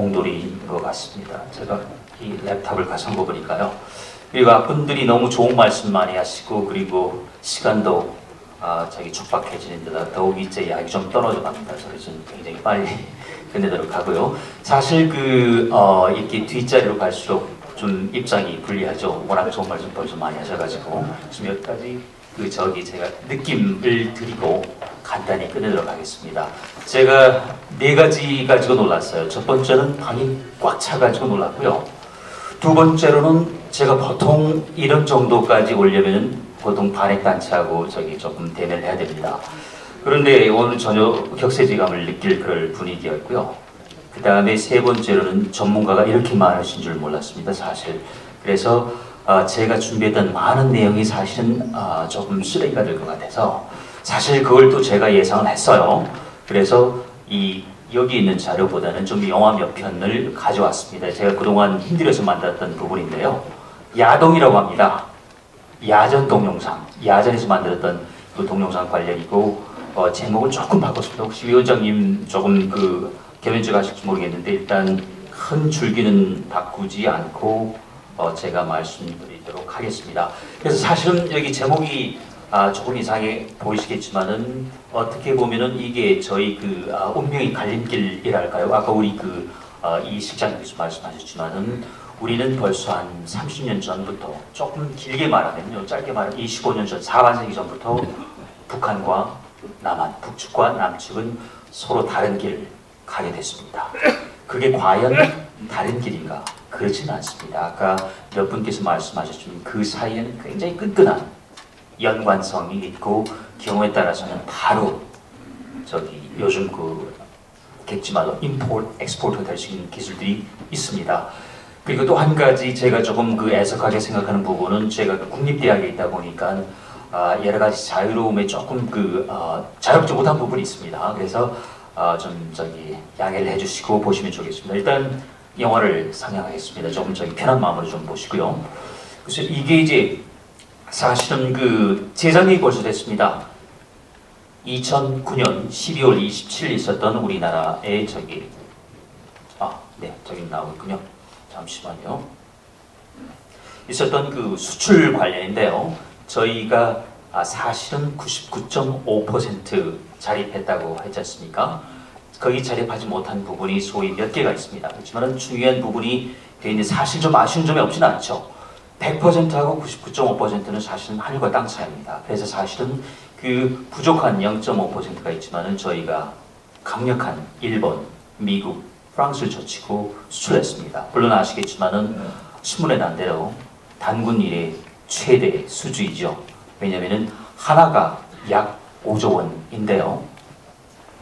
공돌이인 것 같습니다. 제가 이 랩탑을 가져온 거 보니까요. 그리고 앞분들이 너무 좋은 말씀 많이 하시고, 그리고 시간도 자기 촉박해지는 데다 더욱이 제 약이 좀 떨어져 갑니다. 그래서 좀 굉장히 빨리 끝내도록 하고요. 사실 이렇게 뒷자리로 갈수록 좀 입장이 불리하죠. 워낙 좋은 말씀 벌써 많이 하셔가지고 지금 여기까지 제가 느낌을 드리고 간단히 끝내도록 하겠습니다. 제가 4가지 가지고 놀랐어요. 첫 번째는 방이 꽉 차가지고 놀랐고요. 두 번째로는 제가 보통 이런 정도까지 오려면 보통 반액단체하고 조금 대면을 해야 됩니다. 그런데 오늘 전혀 격세지감을 느낄 그럴 분위기였고요. 그 다음에 세 번째로는 전문가가 이렇게 많으신 줄 몰랐습니다, 사실. 그래서 제가 준비했던 많은 내용이 사실은 조금 쓰레기가 될 것 같아서 사실 그걸 또 제가 예상을 했어요. 그래서 여기 있는 자료보다는 좀 영화 몇 편을 가져왔습니다. 제가 그동안 힘들어서 만들었던 부분인데요. 야동이라고 합니다. 야전 동영상, 야전에서 만들었던 그 동영상 관련이고 제목을 조금 바꿨습니다. 혹시 위원장님 조금 개면제가 하실지 모르겠는데 일단 큰 줄기는 바꾸지 않고 제가 말씀드리도록 하겠습니다. 그래서 사실은 여기 제목이 조금 이상해 보이시겠지만은 어떻게 보면은 이게 저희 운명의 갈림길이랄까요? 아까 우리 이 실장님께서 말씀하셨지만은 우리는 벌써 한 30년 전부터 조금 길게 말하면요, 짧게 말하면 25년 전, 4반세기 전부터 북한과 남한, 북측과 남측은 서로 다른 길을 가게 됐습니다. 그게 과연 다른 길인가? 그렇지는 않습니다. 아까 몇 분께서 말씀하셨지만 그 사이에는 굉장히 끈끈한 연관성이 있고 경우에 따라서는 바로 요즘 겠지만 임포트, 엑스포트 될 수 있는 기술들이 있습니다. 그리고 또 한 가지 제가 조금 애석하게 생각하는 부분은 제가 국립대학에 있다 보니까 여러 가지 자유로움에 조금 자유롭지 못한 부분이 있습니다. 그래서 좀 양해를 해주시고 보시면 좋겠습니다. 일단 영화를 상영하겠습니다. 조금 편한 마음으로 좀 보시고요. 그래서 이게 이제 사실은 재작년이 벌써 됐습니다. 2009년 12월 27일 있었던 우리나라의 저기 나오고 있군요. 잠시만요. 있었던 수출 관련인데요. 저희가 사실은 99.5% 자립했다고 했지 않습니까? 거기 자립하지 못한 부분이 소위 몇 개가 있습니다. 그렇지만 중요한 부분이 되어 있는데 사실 좀 아쉬운 점이 없지는 않죠. 100%하고 99.5%는 사실은 하늘과 땅 차이입니다. 그래서 사실은 부족한 0.5%가 있지만은 저희가 강력한 일본, 미국, 프랑스를 젖히고 수출했습니다. 물론 아시겠지만은 신문에 난 대로 단군 이래 최대 수주이죠. 왜냐면은 하나가 약 5조 원인데요.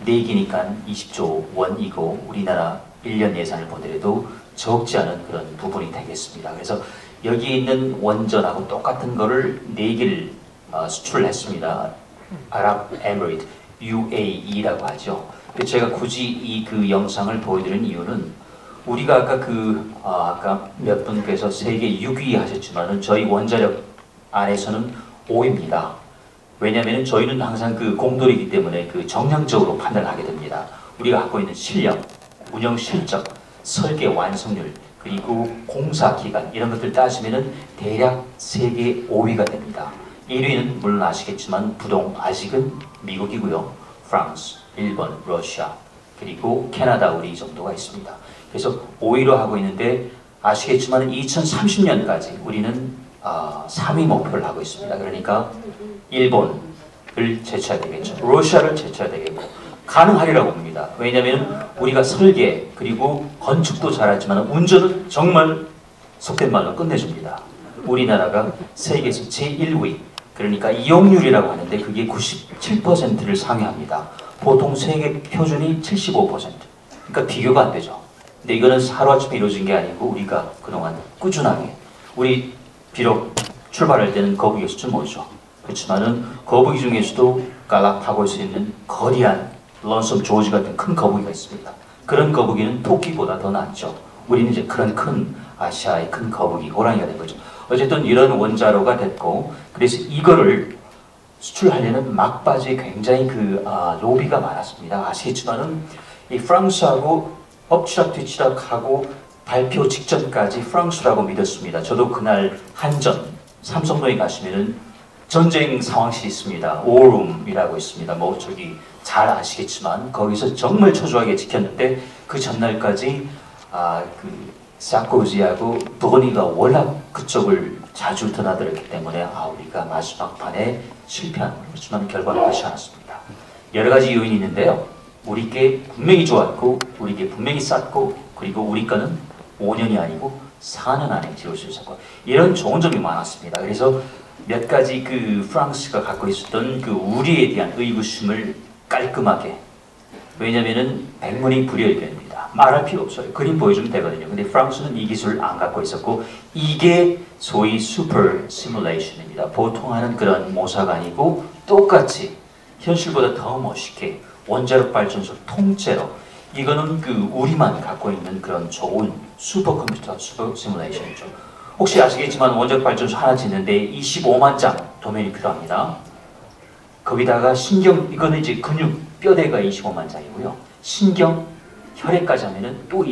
4기니까 20조 원이고 우리나라 1년 예산을 보더라도 적지 않은 그런 부분이 되겠습니다. 그래서 여기에 있는 원전하고 똑같은 거를 4개를 수출을 했습니다. 아랍에미리트, UAE라고 하죠. 제가 굳이 영상을 보여드리는 이유는 우리가 아까 몇 분께서 세계 6위 하셨지만은 저희 원자력 안에서는 5위입니다. 왜냐하면 저희는 항상 공돌이기 때문에 정량적으로 판단하게 됩니다. 우리가 갖고 있는 실력, 운영 실적, 설계 완성률, 그리고 공사 기간 이런 것들 따지면은 대략 세계 5위가 됩니다. 1위는 물론 아시겠지만 아직은 미국이고요. 프랑스, 일본, 러시아, 그리고 캐나다 우리 정도가 있습니다. 그래서 5위로 하고 있는데 아시겠지만 2030년까지 우리는 3위 목표를 하고 있습니다. 그러니까 일본을 제쳐야 되겠죠. 러시아를 제쳐야 되겠고 가능하리라고 봅니다. 왜냐하면 우리가 설계 그리고 건축도 잘하지만 운전은 정말 속된 말로 끝내줍니다. 우리나라가 세계에서 제1위 그러니까 이용률이라고 하는데 그게 97%를 상회합니다. 보통 세계 표준이 75%. 그러니까 비교가 안 되죠. 근데 이거는 하루아침에 이루어진 게 아니고 우리가 그동안 꾸준하게 우리 비록 출발할 때는 거북이가 좀 오죠. 그렇지만은 거북이 중에서도 갈라파고스에 있는 거대한 런섬 조지 같은 큰 거북이가 있습니다. 그런 거북이는 토끼보다 더 낫죠. 우리는 이제 그런 큰 아시아의 큰 거북이, 호랑이가 된 거죠. 어쨌든 이런 원자로가 됐고 그래서 이거를 수출하려는 막바지에 굉장히 로비가 많았습니다. 아시겠지만은 이 프랑스하고 엎치락뒤치락하고 발표 직전까지 프랑스라고 믿었습니다. 저도 그날 한전 삼성동에 가시면은 전쟁 상황실이 있습니다. 오룸이라고 있습니다. 뭐 저기 잘 아시겠지만 거기서 정말 초조하게 지켰는데 그 전날까지 그 사르코지하고 브루니가 워낙 그쪽을 자주 드나들었기 때문에 우리가 마지막 판에 실패한 그렇지만 결과는 그렇지 않았습니다. 여러 가지 요인이 있는데요. 우리 게 분명히 좋았고 우리 게 분명히 쌌고 그리고 우리 거는 5년이 아니고 4년 안에 지을 수 있었고 이런 좋은 점이 많았습니다. 그래서 몇 가지 그 프랑스가 갖고 있었던 그 우리에 대한 의구심을 깔끔하게 왜냐면은 백문이 불여일견입니다. 말할 필요 없어요. 그림 보여주면 되거든요. 근데 프랑스는 이 기술을 안 갖고 있었고 이게 소위 슈퍼 시뮬레이션입니다. 보통 하는 그런 모사가 아니고 똑같이 현실보다 더 멋있게 원자력 발전소 통째로 이거는 그 우리만 갖고 있는 그런 좋은 슈퍼컴퓨터 슈퍼 시뮬레이션이죠. 혹시 아시겠지만 원자력 발전소 하나 짓는데 25만 장 도면이 필요합니다. 거기다가 신경 이거는 이제 근육 뼈대가 25만 장이고요. 신경 혈액까지 하면은 또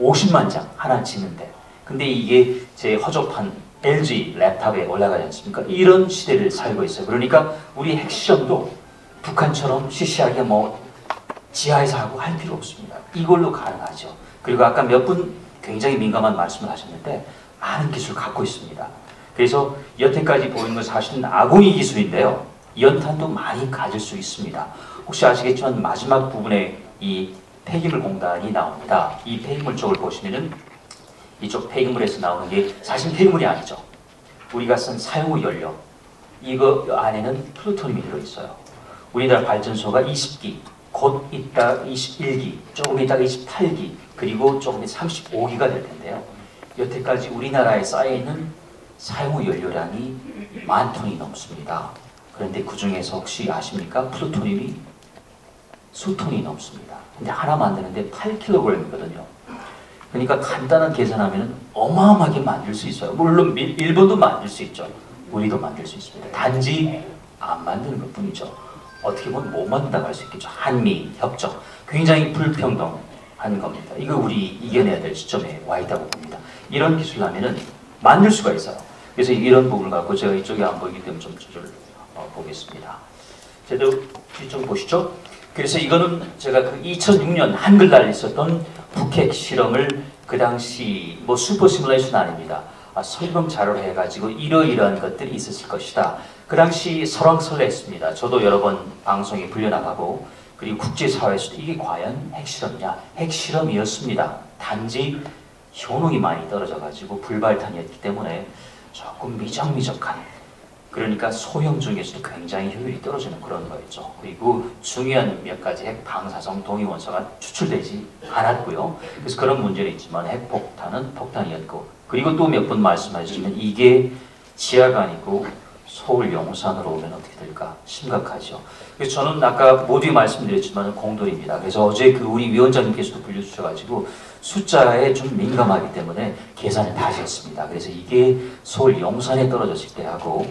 50만 장 하나 짓는데 근데 이게 제 허접한 LG 랩탑에 올라가지 않습니까? 이런 시대를 살고 있어요. 그러니까 우리 핵시험도 북한처럼 시시하게 뭐 지하에서 하고 할 필요 없습니다. 이걸로 가능하죠. 그리고 아까 몇 분 굉장히 민감한 말씀을 하셨는데 많은 기술을 갖고 있습니다. 그래서 여태까지 보이는 건 사실은 아궁이 기술인데요. 연탄도 많이 가질 수 있습니다. 혹시 아시겠지만 마지막 부분에 이 폐기물 공단이 나옵니다. 이 폐기물 쪽을 보시면은 이쪽 폐기물에서 나오는 게 사실 폐기물이 아니죠. 우리가 쓴 사용후 연료 이거 안에는 플루토늄이 들어있어요. 우리나라 발전소가 20기 곧 이따 21기 조금 이따가 28기 그리고 조금 있다 35기가 될 텐데요. 여태까지 우리나라에 쌓여있는 사용후 연료량이 10,000톤이 넘습니다. 그런데 그 중에서 혹시 아십니까? 플루토늄이 수톤이 넘습니다. 근데 하나 만드는데 8kg이거든요. 그러니까 간단한 계산하면 어마어마하게 만들 수 있어요. 물론 일본도 만들 수 있죠. 우리도 만들 수 있습니다. 단지 안 만드는 것 뿐이죠. 어떻게 보면 못 만든다고 할 수 있겠죠. 한미 협정 굉장히 불평등한 겁니다. 이거 우리 이겨내야 될 시점에 와 있다고 봅니다. 이런 기술을 하면은 만들 수가 있어요. 그래서 이런 부분을 갖고 제가 이쪽이 안 보이기 때문에 좀 조절 보겠습니다. 제대로 뒤쪽 보시죠. 그래서 이거는 제가 그 2006년 한글날 있었던 북핵 실험을 그 당시 뭐 슈퍼 시뮬레이션 아닙니다. 설명 자료를 해가지고 이러이러한 것들이 있었을 것이다. 그 당시 설왕설래했습니다. 저도 여러 번 방송에 불려나가고 그리고 국제사회에서도 이게 과연 핵실험이냐? 핵실험이었습니다. 단지 효능이 많이 떨어져가지고 불발탄이었기 때문에 조금 미적미적한 그러니까 소형 중에서도 굉장히 효율이 떨어지는 그런 거였죠. 그리고 중요한 몇 가지 핵 방사성 동위원소가 추출되지 않았고요. 그래서 그런 문제는 있지만 핵폭탄은 폭탄이었고 그리고 또 몇 번 말씀하셨지만 이게 지하가 아니고 서울 용산으로 오면 어떻게 될까 심각하죠. 그래서 저는 아까 모두에 말씀드렸지만 공돌입니다. 그래서 어제 그 우리 위원장님께서도 불려주셔가지고 숫자에 좀 민감하기 때문에 계산을 다시 했습니다. 그래서 이게 서울 용산에 떨어졌을 때 하고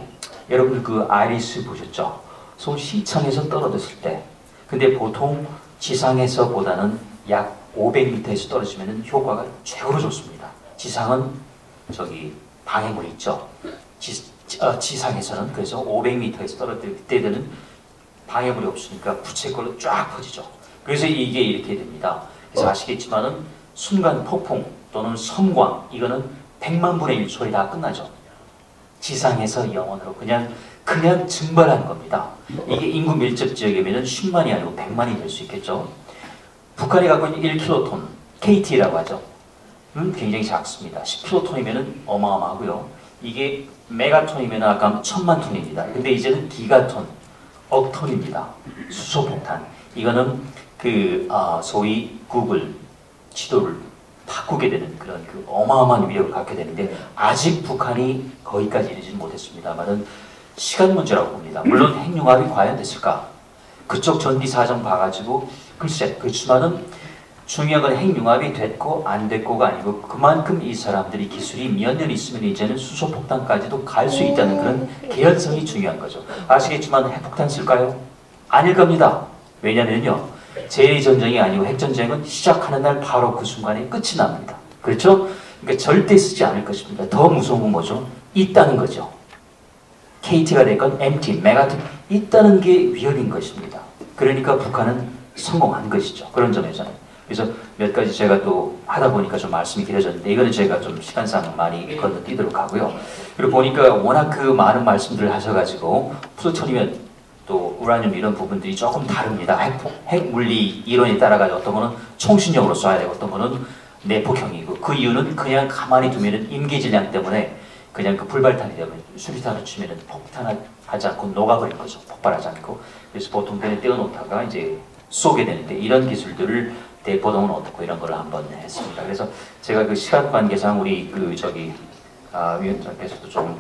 여러분들 그 아이리스 보셨죠? 서울 시청에서 떨어졌을 때 근데 보통 지상에서보다는 약 500m에서 떨어지면 효과가 최고로 좋습니다. 지상은 저기 방해물이 있죠. 지상에서는 그래서 500m에서 떨어질 때는 방해물이 없으니까 부채꼴로 쫙 퍼지죠. 그래서 이게 이렇게 됩니다. 그래서 아시겠지만은 순간 폭풍 또는 섬광 이거는 100만 분의 1 초에 다 끝나죠. 지상에서 영원으로 그냥 증발하는 겁니다. 이게 인구 밀접 지역이면 10만이 아니고 100만이 될 수 있겠죠. 북한이 갖고 있는 1킬로톤 KT라고 하죠. 굉장히 작습니다. 10킬로톤이면 어마어마하고요. 이게 메가톤이면 아까 1000만 톤입니다. 근데 이제는 기가톤, 억톤입니다. 수소폭탄. 이거는 그 소위 구글 지도를 바꾸게 되는 그런 그 어마어마한 위력을 갖게 되는데 아직 북한이 거기까지 이르지 못했습니다만은 시간 문제라고 봅니다. 물론 핵융합이 과연 됐을까? 그쪽 전디 사정 봐가지고 글쎄 그렇지만은 중요한 건 핵융합이 됐고 안 됐고가 아니고 그만큼 이 사람들이 기술이 몇 년 있으면 이제는 수소폭탄까지도 갈 수 있다는 그런 개연성이 중요한 거죠. 아시겠지만 핵폭탄 쓸까요? 아닐 겁니다. 왜냐면요 제2전쟁이 아니고 핵전쟁은 시작하는 날 바로 그 순간에 끝이 납니다. 그렇죠? 그러니까 절대 쓰지 않을 것입니다. 더 무서운 건 뭐죠? 있다는 거죠. KT가 됐건 MT, 메가톤 있다는 게 위협인 것입니다. 그러니까 북한은 성공한 것이죠. 그런 점에서는. 그래서 몇 가지 제가 또 하다 보니까 좀 말씀이 길어졌는데 이거는 제가 좀 시간상 많이 건너뛰도록 하고요. 그리고 보니까 워낙 그 많은 말씀들을 하셔가지고 플루토늄이면 또 우라늄 이런 부분들이 조금 다릅니다. 핵물리 이론에 따라가지고 어떤 거는 총신용으로 쏴야 되고 어떤 거는 내폭형이고 그 이유는 그냥 가만히 두면은 임계질량 때문에 그냥 그 불발탄이 되면 수리탄을 치면은 폭탄하지 않고 녹아버린 거죠. 폭발하지 않고. 그래서 보통 그냥 떼어놓다가 이제 쏘게 되는데 이런 기술들을 대포동은 어떻고 이런 걸 한번 했습니다. 그래서 제가 그 시간 관계상 우리 그 저기 위원장께서도 좀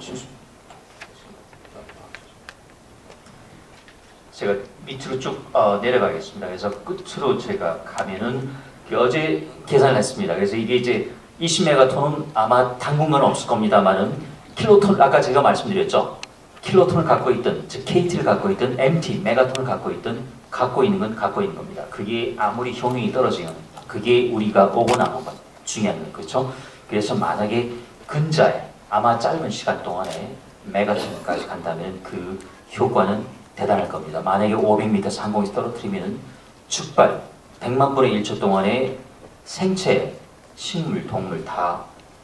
제가 밑으로 쭉 내려가겠습니다. 그래서 끝으로 제가 가면은 어제 계산을 했습니다. 그래서 이게 이제 20메가톤은 아마 당분간은 없을 겁니다만은 킬로톤 아까 제가 말씀드렸죠. 킬로톤을 갖고 있든 즉 KT를 갖고 있든 MT 메가톤을 갖고 있든 갖고 있는 건 갖고 있는 겁니다. 그게 아무리 효능이 떨어지면 그게 우리가 오고 나온 건 중요한 건 그렇죠. 그래서 만약에 근자에 아마 짧은 시간 동안에 메가톤까지 간다면 그 효과는 대단할 겁니다. 만약에 500m 상공에서 떨어뜨리면 축발 100만 분의 1초 동안에 생체, 식물, 동물 다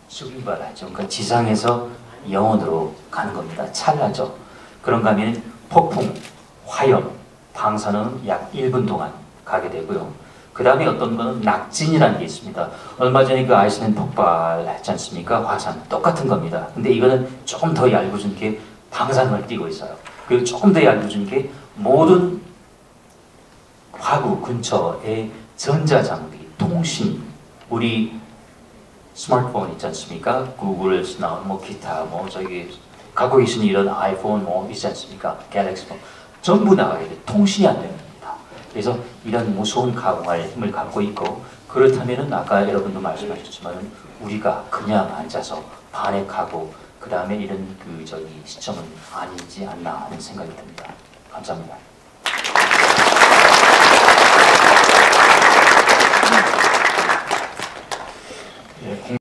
수비발하죠. 그러니까 지상에서 영원으로 가는 겁니다. 찰나죠. 그런가 하면 폭풍, 화염, 방사능 약 1분 동안 가게 되고요. 그 다음에 어떤 거는 낙진이라는 게 있습니다. 얼마 전에 그 아이슬란드 폭발했지 않습니까? 화산 똑같은 겁니다. 근데 이거는 조금 더 얇아진 게 방사능을 띠고 있어요. 그리고 조금 더 얇아진 게 모든 화구 근처의 전자장비, 통신, 우리 스마트폰 있지 않습니까? 구글나 뭐 기타 뭐 저기 갖고 계신 이런 아이폰 뭐 있지 않습니까? 갤럭시 폰 전부 나가게 돼. 통신이 안 되는 겁니다. 그래서 이런 무서운 가공할 힘을 갖고 있고 그렇다면은 아까 여러분도 말씀하셨지만은 우리가 그냥 앉아서 반핵하고 그 다음에 이런 그 저기 시점은 아니지 않나 하는 생각이 듭니다. 감사합니다.